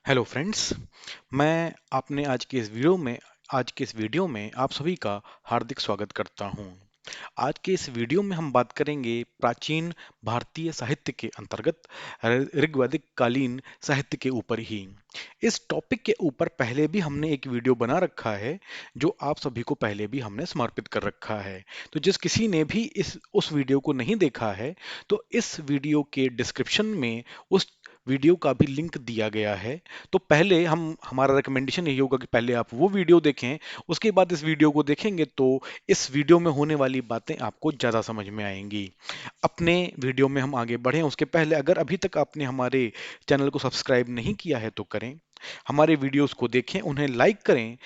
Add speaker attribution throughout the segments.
Speaker 1: Hello friends. मैं आपने आज के इस वीडियो में आप सभी का हार्दिक स्वागत करता हूं। आज के इस वीडियो में हम बात करेंगे प्राचीन भारतीय साहित्य के अंतर्गत ऋग्वैदिक कालीन साहित्य के ऊपर ही। इस टॉपिक के ऊपर पहले भी हमने एक वीडियो बना रखा है, जो आप सभी को पहले भी हमने समर्पित कर रखा है। तो जिस किसी ने भी इस उस वीडियो को नहीं देखा है, तो इस वीडियो के डिस्क्रिप्शन में उस वीडियो का भी लिंक दिया गया है। तो पहले हमारा रिकमेंडेशन यही होगा कि पहले आप वो वीडियो देखें, उसके बाद इस वीडियो को देखेंगे तो इस वीडियो में होने वाली बातें आपको ज़्यादा समझ में आएंगी। अपने वीडियो में हम आगे बढ़ें उसके पहले अगर अभी तक आपने हमारे चैनल को सब्सक्राइब नहीं किया है तो करें, हमारे वीडियोस को देखें, उन्हें लाइक करें,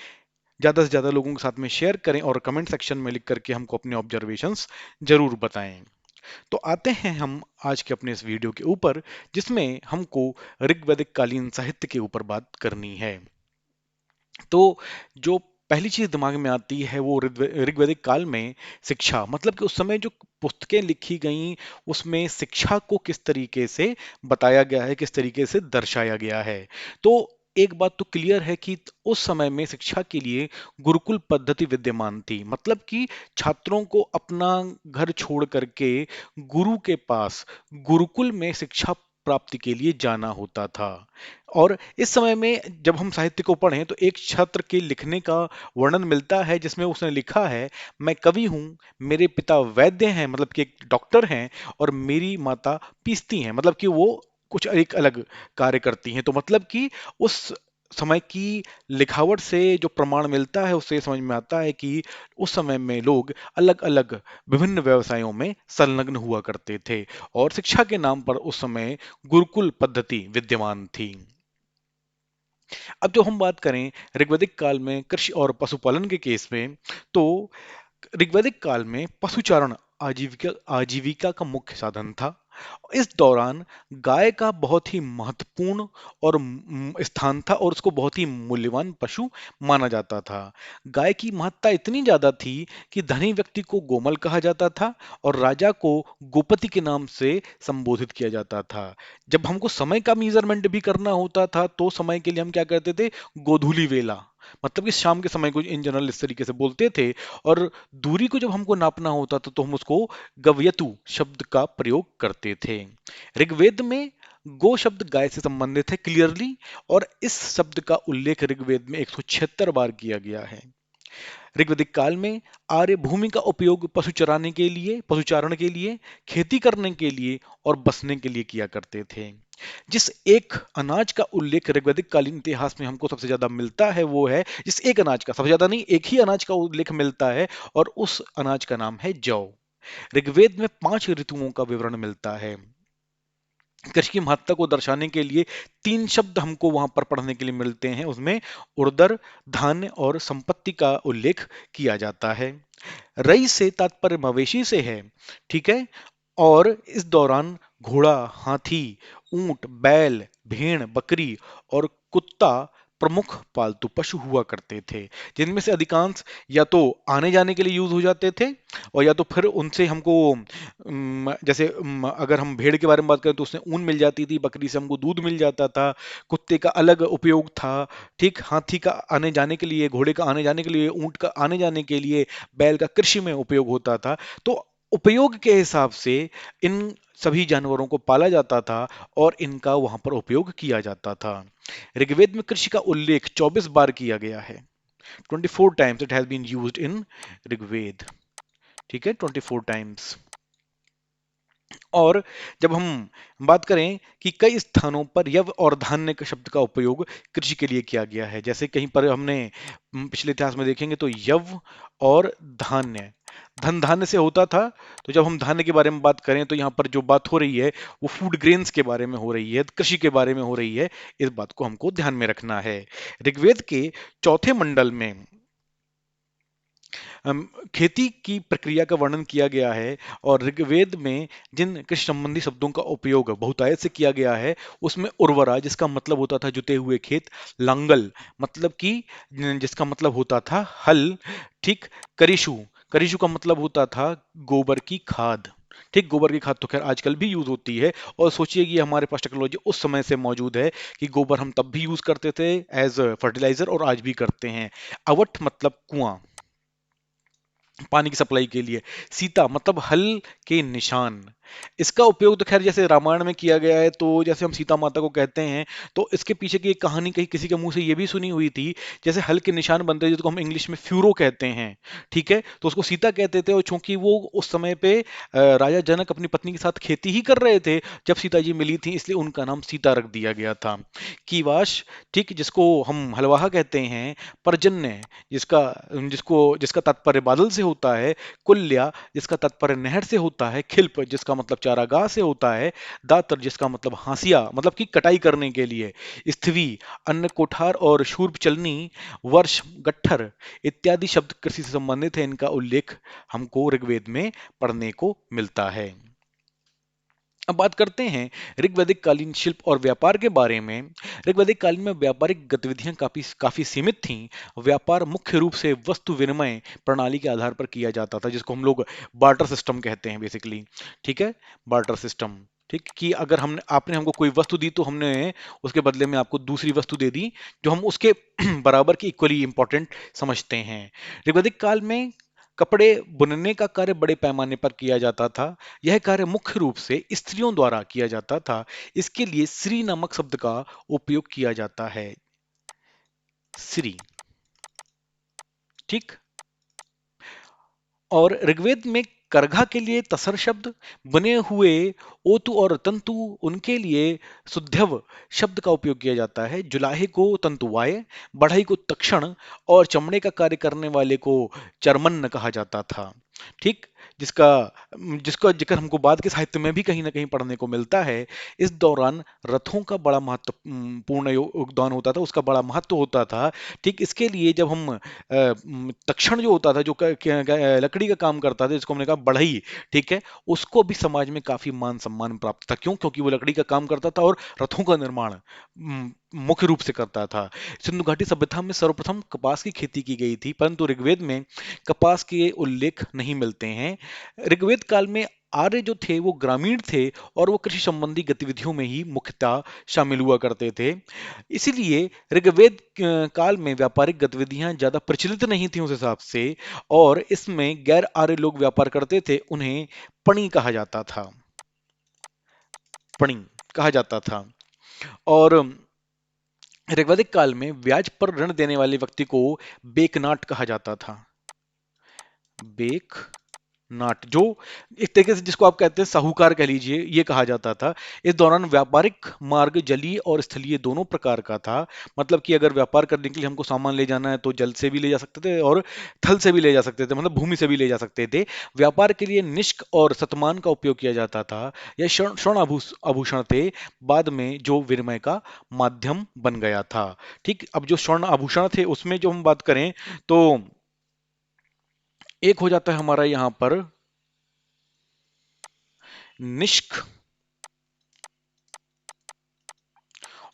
Speaker 1: ज़्यादा से ज़्यादा लोगों के साथ में शेयर करें और कमेंट सेक्शन में लिख करके हमको अपने ऑब्जर्वेशंस जरूर बताएं। तो आते हैं हम आज के अपने इस वीडियो के ऊपर, जिसमें हमको ऋग्वैदिक कालीन साहित्य के ऊपर बात करनी है। तो जो पहली चीज दिमाग में आती है वो ऋग्वैदिक काल में शिक्षा, मतलब कि उस समय जो पुस्तकें लिखी गई उसमें शिक्षा को किस तरीके से बताया गया है, किस तरीके से दर्शाया गया है। तो एक बात तो क्लियर है कि उस समय में शिक्षा के लिए गुरुकुल पद्धति विद्यमान थी, मतलब कि छात्रों को अपना घर छोड़ करके गुरु के पास गुरुकुल में शिक्षा प्राप्ति के लिए जाना होता था। और इस समय में जब हम साहित्य को पढ़ें तो एक छात्र के लिखने का वर्णन मिलता है, जिसमें उसने लिखा है, मैं कवि हूँ, मेरे पिता वैद्य हैं, मतलब कि एक डॉक्टर हैं, और मेरी माता पीसती हैं, मतलब कि वो कुछ एक अलग कार्य करती हैं। तो मतलब कि उस समय की लिखावट से जो प्रमाण मिलता है उससे समझ में आता है कि उस समय में लोग अलग अलग विभिन्न व्यवसायों में संलग्न हुआ करते थे और शिक्षा के नाम पर उस समय गुरुकुल पद्धति विद्यमान थी। अब जो हम बात करें ऋग्वैदिक काल में कृषि और पशुपालन के केस में, तो ऋग्वैदिक काल में पशुचारण आजीविका आजीविका का मुख्य साधन था। इस दौरान गाय का बहुत ही महत्वपूर्ण और स्थान था और उसको बहुत ही मूल्यवान पशु माना जाता था। गाय की महत्ता इतनी ज्यादा थी कि धनी व्यक्ति को गोमल कहा जाता था और राजा को गोपति के नाम से संबोधित किया जाता था। जब हमको समय का मेजरमेंट भी करना होता था तो समय के लिए हम क्या करते थे, गोधूली वेला, मतलब कि शाम के समय को इन जनरल इस तरीके से बोलते थे। और दूरी को जब हमको नापना होता था तो हम उसको गव्यतु शब्द का प्रयोग करते थे। ऋग्वेद में गो शब्द गाय से संबंधित है क्लियरली, और इस शब्द का उल्लेख ऋग्वेद में 176 बार किया गया है। ऋग्वैदिक काल में आर्य भूमि का उपयोग पशुचारण के लिए, खेती करने के लिए और बसने के लिए किया करते थे। जिस एक अनाज का उल्लेख ऋग्वैदिक कालीन इतिहास में हमको सबसे ज्यादा मिलता है वो है, जिस एक अनाज का, सबसे ज्यादा नहीं, एक ही अनाज का उल्लेख मिलता है और उस अनाज का नाम है जौ। ऋग्वेद में 5 ऋतुओं का विवरण मिलता है। कृषि की महत्ता को दर्शाने के लिए 3 शब्द हमको वहां पर पढ़ने के लिए मिलते हैं, उसमें उर्दर, धान्य और संपत्ति का उल्लेख किया जाता है। रई से तात्पर्य मवेशी से है, ठीक है। और इस दौरान घोड़ा, हाथी, ऊंट, बैल, भेड़, बकरी और कुत्ता प्रमुख पालतू पशु हुआ करते थे, जिनमें से अधिकांश या तो आने जाने के लिए यूज हो जाते थे और या तो फिर उनसे हमको जैसे अगर हम भेड़ के बारे में बात करें तो उससे ऊन मिल जाती थी, बकरी से हमको दूध मिल जाता था, कुत्ते का अलग उपयोग था, ठीक, हाथी का आने जाने के लिए, घोड़े का आने जाने के लिए, ऊंट का आने जाने के लिए, बैल का कृषि में उपयोग होता था। तो उपयोग के हिसाब से इन सभी जानवरों को पाला जाता था और इनका वहां पर उपयोग किया जाता था। ऋग्वेद में कृषि का उल्लेख 24 बार किया गया है। 24 times it has been used in Rigveda, ठीक है, 24 टाइम्स। और जब हम बात करें कि कई स्थानों पर यव और धान्य के शब्द का उपयोग कृषि के लिए किया गया है, जैसे कहीं पर हमने पिछले इतिहास में देखेंगे तो यव और धान्य, धन धान्य से होता था। तो जब हम धान्य के बारे में बात करें तो यहाँ पर जो बात हो रही है वो फूड ग्रेन्स के बारे में हो रही है, कृषि के बारे में हो रही है। इस बात को हमको ध्यान में रखना है। ऋग्वेद के चौथे मंडल में खेती की प्रक्रिया का वर्णन किया गया है और ऋग्वेद में जिन कृषि संबंधी शब्दों का उपयोग बहुतायत से किया गया है उसमें उर्वरा, जिसका मतलब होता था जुते हुए खेत, लांगल, मतलब कि जिसका मतलब होता था हल, ठीक, करिशु, करिशु का मतलब होता था गोबर की खाद, ठीक, गोबर की खाद तो खैर आजकल भी यूज होती है। और सोचिए कि हमारे पास टेक्नोलॉजी उस समय से मौजूद है कि गोबर हम तब भी यूज करते थे एज फर्टिलाइजर और आज भी करते हैं। अवट मतलब कुआं, पानी की सप्लाई के लिए। सीता मतलब हल के निशान। इसका उपयोग तो खैर जैसे रामायण में किया गया है, तो जैसे हम सीता माता को कहते हैं, तो इसके पीछे की एक कहानी कहीं किसी के मुंह से ये भी सुनी हुई थी। जैसे हल के निशान बनते हैं जिसको हम इंग्लिश में फ्यूरो कहते हैं, ठीक है, तो उसको सीता कहते थे। और चूंकि वो उस समय पे राजा जनक अपनी पत्नी के साथ खेती ही कर रहे थे जब सीता जी मिली थी, इसलिए उनका नाम सीता रख दिया गया था। कीवाश, ठीक, जिसको हम हलवाहा कहते हैं। पर्जन्य, जिसका जिसको जिसका तात्पर्य बादल से होता है। कुल्या, जिसका तात्पर्य नहर से होता है। खिल्प, जिसका मतलब चारागाह से होता है। दातर, जिसका मतलब हांसिया, मतलब कि कटाई करने के लिए। स्थवी, अन्न कोठार और शूर्प चलनी। वर्ष, गट्ठर इत्यादि शब्द कृषि से संबंधित है। इनका उल्लेख हमको ऋग्वेद में पढ़ने को मिलता है। अब बात करते हैं ऋग्वैदिक कालीन शिल्प और व्यापार के बारे में। ऋग्वैदिक काल में व्यापारिक गतिविधियां काफी काफी सीमित थीं। व्यापार मुख्य रूप से वस्तु विनिमय प्रणाली के आधार पर किया जाता था, जिसको हम लोग बार्टर सिस्टम कहते हैं बेसिकली। ठीक है, बार्टर सिस्टम। ठीक, कि अगर हमने आपने हमको कोई वस्तु दी तो हमने उसके बदले में आपको दूसरी वस्तु दे दी जो हम उसके बराबर की इक्वली इंपॉर्टेंट समझते हैं। ऋग्वैदिक काल में कपड़े बुनने का कार्य बड़े पैमाने पर किया जाता था। यह कार्य मुख्य रूप से स्त्रियों द्वारा किया जाता था। इसके लिए श्री नामक शब्द का उपयोग किया जाता है। श्री, ठीक। और ऋग्वेद में करघा के लिए तसर शब्द, बने हुए ओतु और तंतु उनके लिए सुध्यव शब्द का उपयोग किया जाता है। जुलाहे को तंतुवाय, बढ़ई को तक्षण और चमड़े का कार्य करने वाले को चर्मन्न कहा जाता था। ठीक, जिसका जिसका जिक्र हमको बाद के साहित्य में भी कहीं ना कहीं पढ़ने को मिलता है। इस दौरान रथों का बड़ा महत्वपूर्ण योगदान होता था, उसका बड़ा महत्व होता था। ठीक, इसके लिए जब हम तक्षण जो होता था, जो लकड़ी का काम करता था, जिसको हमने कहा बढ़ई, ठीक है, उसको भी समाज में काफी मान सम्मान प्राप्त था। क्यों? क्योंकि वो लकड़ी का काम करता था और रथों का निर्माण मुख्य रूप से करता था। सिंधु घाटी सभ्यता में सर्वप्रथम कपास की खेती की गई थी, परंतु ऋग्वेद में कपास के उल्लेख नहीं मिलते हैं। ऋग्वेद काल में आर्य जो थे वो ग्रामीण थे और वो कृषि संबंधी गतिविधियों में ही मुख्यतः शामिल हुआ करते थे। इसीलिए ऋग्वेद काल में व्यापारिक गतिविधियां ज्यादा प्रचलित नहीं थी उस हिसाब से। और इसमें गैर आर्य लोग व्यापार करते थे, उन्हें पणी कहा जाता था। पणी कहा जाता था। और ऋग्वैदिक काल में ब्याज पर ऋण देने वाले व्यक्ति को बेकनाट कहा जाता था। बेक नाट, जो एक तरीके से जिसको आप कहते हैं साहूकार कह लीजिए, ये कहा जाता था। इस दौरान व्यापारिक मार्ग जलीय और स्थलीय दोनों प्रकार का था। मतलब कि अगर व्यापार करने के लिए हमको सामान ले जाना है तो जल से भी ले जा सकते थे और थल से भी ले जा सकते थे, मतलब भूमि से भी ले जा सकते थे। व्यापार के लिए निष्क और सतमान का उपयोग किया जाता था। यह स्वर्ण आभूषण थे, बाद में जो विनिमय का माध्यम बन गया था। ठीक, अब जो स्वर्ण आभूषण थे उसमें जो हम बात करें तो एक हो जाता है हमारा यहाँ पर निष्क,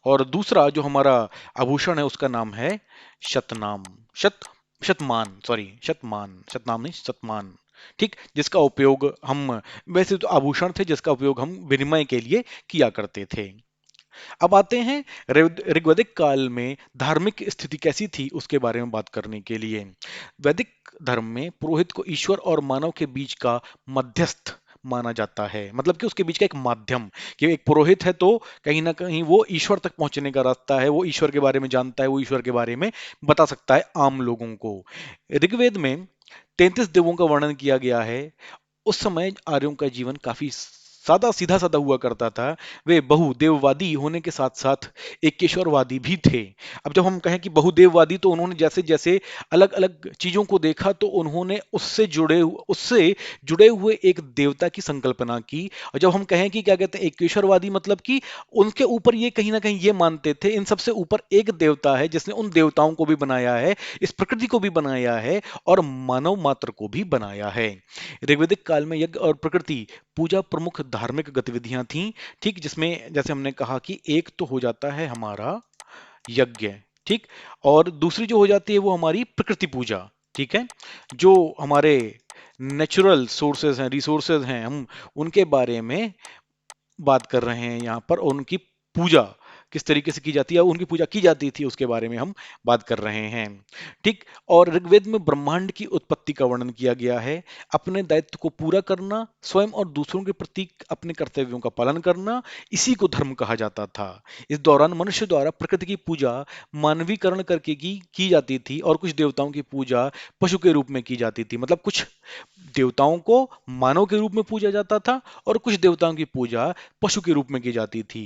Speaker 1: और दूसरा जो हमारा आभूषण है उसका नाम है शतनाम। शत शतमान, सॉरी, शतमान, शतनाम नहीं, शतमान। ठीक, जिसका उपयोग हम, वैसे तो आभूषण थे जिसका उपयोग हम विनिमय के लिए किया करते थे। अब आते हैं ऋग्वैदिक काल में धार्मिक स्थिति कैसी थी उसके बारे में बात करने के लिए। वैदिक धर्म में पुरोहित को ईश्वर और मानव के बीच का मध्यस्थ माना जाता है, मतलब कि उसके बीच का एक माध्यम, कि एक पुरोहित है तो कहीं ना कहीं वो ईश्वर तक पहुंचने का रास्ता है, वो ईश्वर के बारे में जानता है, वो ईश्वर के बारे में बता सकता है आम लोगों को। ऋग्वेद में 33 देवों का वर्णन किया गया है। उस समय आर्यों का जीवन काफी सादा सीधा साधा हुआ करता था। वे बहुदेववादी होने के साथ साथ एकेश्वरवादी भी थे। अब जब हम कहें कि बहुदेववादी, तो उन्होंने जैसे जैसे अलग अलग चीजों को देखा तो उन्होंने उससे जुड़े हुए एक देवता की संकल्पना की। और जब हम कहें कि क्या कहते हैं एकेश्वरवादी, मतलब कि उनके ऊपर ये कहीं ना कहीं ये मानते थे इन सबसे ऊपर एक देवता है जिसने उन देवताओं को भी बनाया है, इस प्रकृति को भी बनाया है और मानव मात्र को भी बनाया है। ऋग्वैदिक काल में यज्ञ और प्रकृति पूजा प्रमुख धार्मिक गतिविधियां थीं। ठीक, जिसमें जैसे हमने कहा कि एक तो हो जाता है हमारा यज्ञ, ठीक, और दूसरी जो हो जाती है वो हमारी प्रकृति पूजा। ठीक है, जो हमारे नेचुरल सोर्सेज हैं, रिसोर्सेज हैं, हम उनके बारे में बात कर रहे हैं यहाँ पर, और उनकी पूजा किस तरीके से की जाती है, उनकी पूजा की जाती थी उसके बारे में हम बात कर रहे हैं। ठीक। और ऋग्वेद में ब्रह्मांड की उत्पत्ति का वर्णन किया गया है। अपने दायित्व को पूरा करना, स्वयं और दूसरों के प्रति अपने कर्तव्यों का पालन करना, इसी को धर्म कहा जाता था। इस दौरान मनुष्य द्वारा प्रकृति की पूजा मानवीकरण करके की जाती थी, और कुछ देवताओं की पूजा पशु के रूप में की जाती थी। मतलब कुछ देवताओं को मानव के रूप में पूजा जाता था, और कुछ देवताओं की पूजा पशु के रूप में की जाती थी।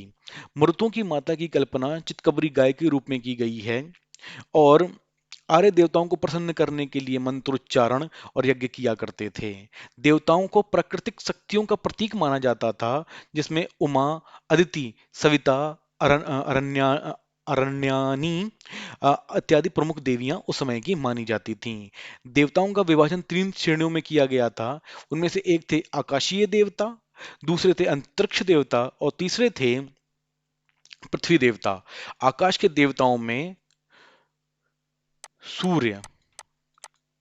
Speaker 1: मृतों की माता की कल्पना चितकबरी गाय के रूप में की गई है, और आर्य देवताओं को प्रसन्न करने के लिए मंत्रोच्चारण और यज्ञ किया करते थे। देवताओं को प्राकृतिक शक्तियों का प्रतीक माना जाता था, जिसमें उमा, अदिति, सविता, अरण्या अरण्यानी इत्यादि प्रमुख देवियां उस समय की मानी जाती थीं। देवताओं का विभाजन 3 श्रेणियों में किया गया था। उनमें से एक थे आकाशीय देवता, दूसरे थे अंतरिक्ष देवता, और तीसरे थे पृथ्वी देवता। आकाश के देवताओं में सूर्य,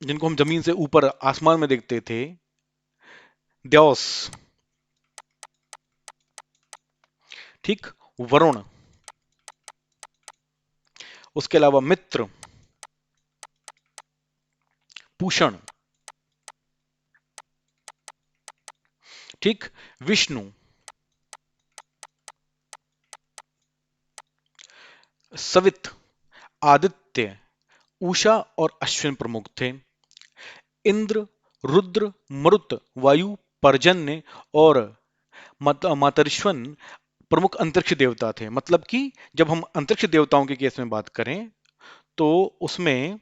Speaker 1: जिनको हम जमीन से ऊपर आसमान में देखते थे, द्यौस, ठीक, वरुण, उसके अलावा मित्र, पूषण, ठीक, विष्णु, सवित, आदित्य, उषा और अश्विन प्रमुख थे। इंद्र, रुद्र, मरुत, वायु, पर्जन्य और मातरिश्वन प्रमुख अंतरिक्ष देवता थे। मतलब कि जब हम अंतरिक्ष देवताओं के केस में बात करें, तो उसमें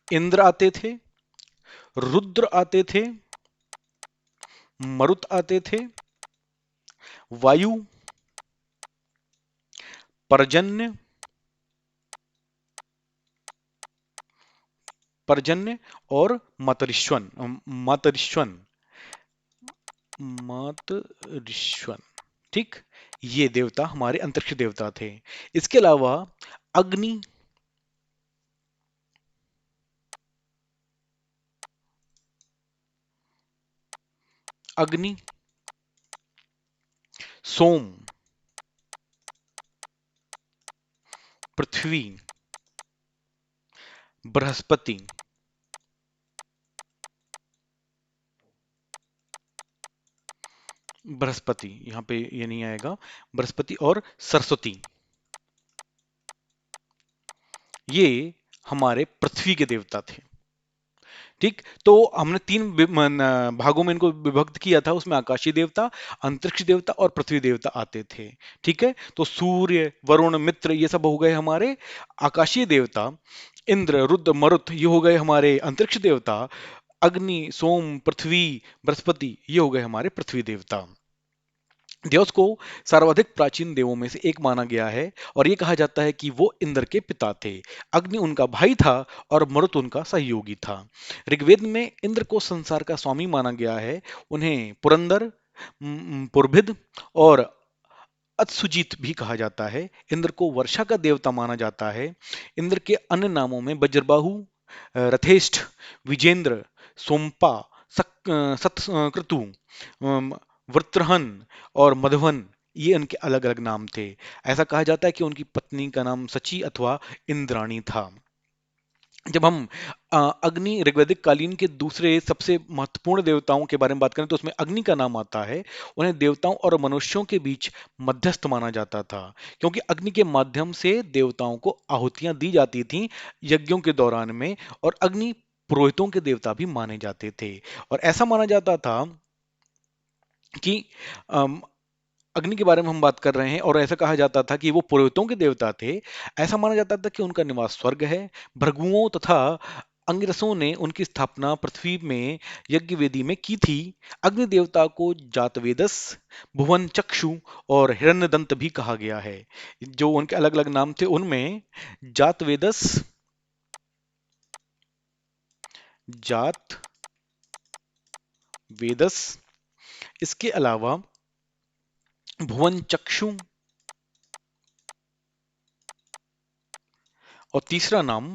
Speaker 1: इंद्र आते थे, रुद्र आते थे, मरुत आते थे, वायु, पर्जन्य, पर्जन्य और मातरिश्वन, मातरिश्वन, मातरिश्वन, ठीक। ये देवता हमारे अंतरिक्ष देवता थे। इसके अलावा अग्नि, अग्नि, सोम, पृथ्वी, बृहस्पति, बृहस्पति यहां पे ये नहीं आएगा, बृहस्पति और सरस्वती, ये हमारे पृथ्वी के देवता थे। ठीक। तो हमने 3 भागों में इनको विभक्त किया था। उसमें आकाशीय देवता, अंतरिक्ष देवता और पृथ्वी देवता आते थे। ठीक है। तो सूर्य, वरुण, मित्र ये सब हो गए हमारे आकाशीय देवता। इंद्र, रुद्र, मरुत ये हो गए हमारे अंतरिक्ष देवता। अग्नि, सोम, पृथ्वी, बृहस्पति ये हो गए हमारे पृथ्वी देवता। देवस को सर्वाधिक प्राचीन देवों में से एक माना गया है, और ये कहा जाता है कि वो इंद्र के पिता थे। अग्नि उनका भाई था, और मरुत उनका सहयोगी था। ऋग्वेद में इंद्र को संसार का स्वामी माना गया है। उन्हें पुरंदर, पुरभिद और अत्सुजीत भी कहा जाता है। इंद्र को वर्षा का देवता माना जाता है। इंद्र के अन्य नामों में वज्रबाहु, रथेष्ठ, विजेंद्र, सोमपा, सतक्रतु, वृत्रहन और मधवन ये उनके अलग अलग नाम थे। ऐसा कहा जाता है कि उनकी पत्नी का नाम सची अथवा इंद्राणी था। जब हम अग्नि ऋग्वैदिक कालीन के दूसरे सबसे महत्वपूर्ण देवताओं के बारे में बात करें, तो उसमें अग्नि का नाम आता है। उन्हें देवताओं और मनुष्यों के बीच मध्यस्थ माना जाता था, क्योंकि अग्नि के माध्यम से देवताओं को आहुतियां दी जाती थीं यज्ञों के दौरान में, और अग्नि पुरोहितों के देवता भी माने जाते थे। और ऐसा माना जाता था कि अम, अग्नि के बारे में हम बात कर रहे हैं, और ऐसा कहा जाता था कि वो पुरोहितों के देवता थे। ऐसा माना जाता था कि उनका निवास स्वर्ग है। भृगुओं तथा अंगिरसों ने उनकी स्थापना पृथ्वी में यज्ञ वेदी में की थी। अग्नि देवता को जातवेदस, भुवन चक्षु और हिरण्यदंत भी कहा गया है। जो उनके अलग अलग नाम थे, उनमें जातवेदस, जात वेदस, इसके अलावा भुवन चक्षु, और तीसरा नाम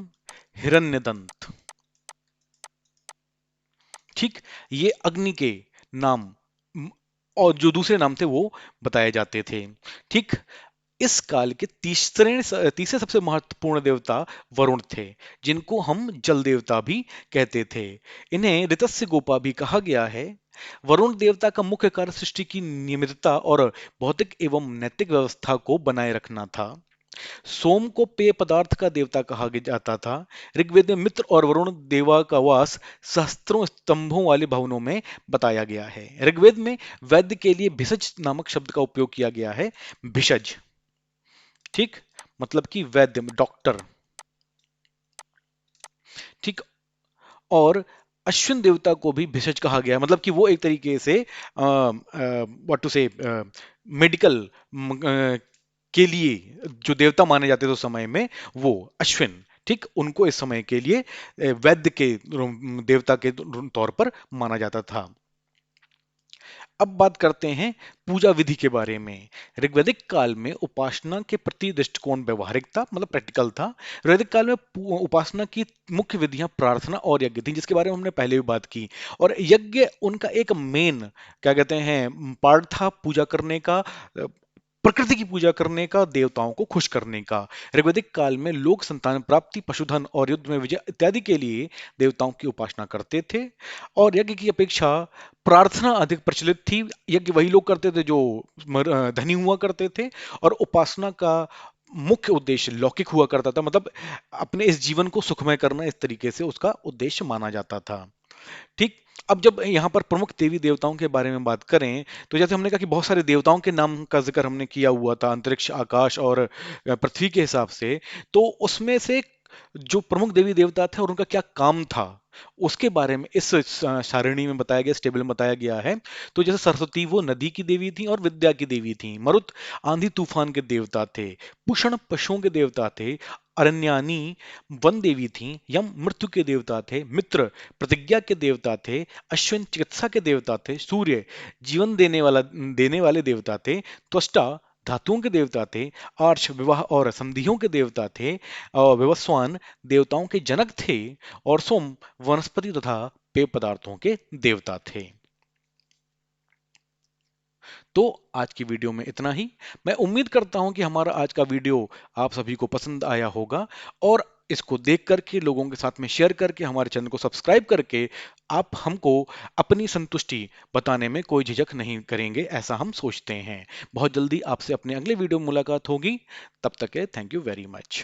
Speaker 1: हिरण्यदंत। ठीक, ये अग्नि के नाम म, और जो दूसरे नाम थे वो बताए जाते थे। ठीक, इस काल के तीसरे सबसे महत्वपूर्ण देवता वरुण थे, जिनको हम जल देवता भी कहते थे। इन्हें ऋतस्य गोपा भी कहा गया है। वरुण देवता का मुख्य कार्य सृष्टि की नियमितता और भौतिक एवं नैतिक व्यवस्था को बनाए रखना था। सोम को पेय पदार्थ का देवता कहा जाता था। ऋग्वेद में मित्र और वरुण देवा का वास सहस्त्रों स्तंभों वाले भवनों में बताया गया है। ऋग्वेद में वैद्य के लिए भिषज नामक शब्द का उपयोग किया गया है। भिषज, ठीक, मतलब कि वैद्य, डॉक्टर। ठीक, और अश्विन देवता को भी भिषज कहा गया, मतलब कि वो एक तरीके से व्हाट टू से मेडिकल के लिए जो देवता माने जाते थे उस समय में, वो अश्विन, ठीक, उनको इस समय के लिए वैद्य के देवता के तौर पर माना जाता था। अब बात करते हैं पूजा विधि के बारे में। ऋग्वैदिक काल में उपासना के प्रति दृष्टिकोण व्यवहारिक था, मतलब प्रैक्टिकल था। वैदिक काल में उपासना की मुख्य विधियां प्रार्थना और यज्ञ थी, जिसके बारे में हमने पहले भी बात की। और यज्ञ उनका एक मेन, क्या कहते हैं, पार्ट था पूजा करने का, प्रकृति की पूजा करने का, देवताओं को खुश करने का। ऋग्वैदिक काल में लोग संतान प्राप्ति, पशुधन और युद्ध में विजय इत्यादि के लिए देवताओं की उपासना करते थे। और यज्ञ की अपेक्षा प्रार्थना अधिक प्रचलित थी। यज्ञ वही लोग करते थे जो धनी हुआ करते थे, और उपासना का मुख्य उद्देश्य लौकिक हुआ करता था, मतलब अपने इस जीवन को सुखमय करना, इस तरीके से उसका उद्देश्य माना जाता था। ठीक, अब जब यहाँ पर प्रमुख देवी देवताओं के बारे में बात करें, तो जैसे हमने कहा कि बहुत सारे देवताओं के नाम का जिक्र हमने किया हुआ था, अंतरिक्ष, आकाश और पृथ्वी के हिसाब से। तो उसमें से जो प्रमुख देवी देवता थे और उनका क्या काम था, उसके बारे में इस सारणी में बताया गया, इस टेबल में बताया गया है। तो जैसे सरस्वती वो नदी की देवी थी और विद्या की देवी थी। मरुत आंधी तूफान के देवता थे। पुषण पशुओं के देवता थे। अरण्यानी वन देवी थी। यम मृत्यु के देवता थे। मित्र प्रतिज्ञा के देवता थे। अश्विन चिकित्सा के देवता थे। सूर्य जीवन देने वाले देवता थे। त्वष्टा धातुओं के देवता थे। आर्ष विवाह और संधियों के देवता थे। और विवस्वान देवताओं के जनक थे। और सोम वनस्पति तथा पेय पदार्थों के देवता थे। तो आज की वीडियो में इतना ही। मैं उम्मीद करता हूं कि हमारा आज का वीडियो आप सभी को पसंद आया होगा, और इसको देख करके, लोगों के साथ में शेयर करके, हमारे चैनल को सब्सक्राइब करके आप हमको अपनी संतुष्टि बताने में कोई झिझक नहीं करेंगे, ऐसा हम सोचते हैं। बहुत जल्दी आपसे अपने अगले वीडियो में मुलाकात होगी। तब तक के थैंक यू वेरी मच।